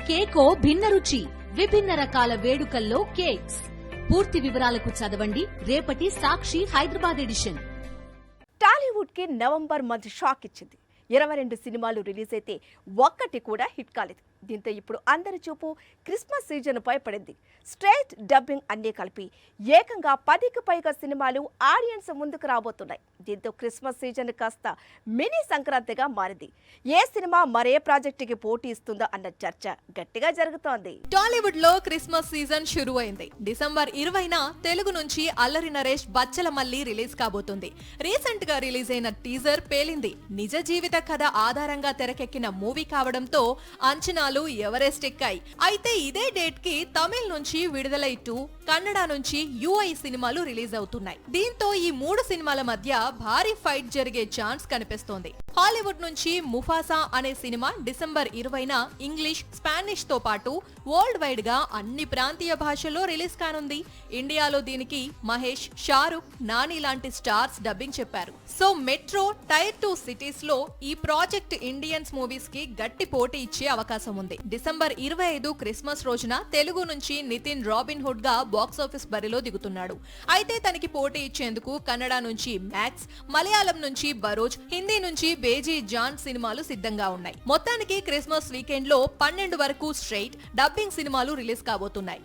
కేకో భిన్న రుచి. విభిన్న రకాల వేడుకల్లో కేక్స్. పూర్తి వివరాలకు చదవండి రేపటి సాక్షి హైదరాబాద్ ఎడిషన్. టాలీవుడ్ కి నవంబర్ మంత్ షాక్ ఇచ్చింది. 22 సినిమాలు రిలీజ్ అయితే ఒక్కటి కూడా హిట్ కాలేదు. దీంతో ఇప్పుడు అందరి చూపు క్రిస్మస్ సీజన్ పై పడింది. స్ట్రైట్ డబ్బింగ్ అన్నీ కలిపి ఏకంగా 10కి పైగా సినిమాలు ఆడియన్స్ ముందుకు రాబోతున్నాయి. దీంతో క్రిస్మస్ సీజన్ కాస్త మినీ సంక్రాంతిగా మారింది. ఏ సినిమా మరే ప్రాజెక్టుకి పోటీ ఇస్తుందో అన్న చర్చ గట్టిగా జరుగుతోంది. టాలీవుడ్ లో క్రిస్మస్ సీజన్ షురు అయింది. డిసెంబర్ 20న తెలుగు నుంచి అల్లరి నరేష్ బచ్చల మల్లి రిలీజ్ కాబోతుంది. రీసెంట్ గా రిలీజ్ అయిన టీజర్ పేలింది. నిజ జీవిత కథ ఆధారంగా తెరకెక్కిన మూవీ కావడంతో అంచనాలు ఎవరెస్ట్ ఎక్కాయి. అయితే ఇదే డేట్ కి తమిళ నుంచి విడుదలై 2, కన్నడ నుంచి యుఐ సినిమాలు రిలీజ్ అవుతున్నాయి. దీంతో ఈ 3 సినిమాల మధ్య భారీ ఫైట్ జరిగే ఛాన్స్ కనిపిస్తోంది. హాలీవుడ్ నుంచి ముఫాసా అనే సినిమా డిసెంబర్ 20న ఇంగ్లీష్, స్పానిష్ తో పాటు వరల్డ్ వైడ్ గా అన్ని ప్రాంతీయ భాషల్లో రిలీజ్ కానుంది. ఇండియాలో దీనికి మహేష్, షారుఖ్, నాని లాంటి స్టార్స్ డబ్బింగ్ చెప్పారు. సో మెట్రో, టైర్ 2 సిటీస్ లో ఈ ప్రాజెక్ట్ ఇండియన్స్ మూవీస్ కి గట్టి పోటీ ఇచ్చే అవకాశం ఉంది. డిసెంబర్ 25 క్రిస్మస్ రోజున తెలుగు నుంచి నితిన్ రాబిన్ హుడ్ గా బాక్సాఫీస్ బరిలో దిగుతున్నాడు. అయితే తనకి పోటీ ఇచ్చేందుకు కన్నడ నుంచి మ్యాక్స్, మలయాళం నుంచి బరోజ్, హిందీ నుంచి బేజీ జాన్ సినిమాలు సిద్ధంగా ఉన్నాయి. మొత్తానికి క్రిస్మస్ వీకెండ్ లో 12 వరకు స్ట్రైట్ డబ్బింగ్ సినిమాలు రిలీజ్ కాబోతున్నాయి.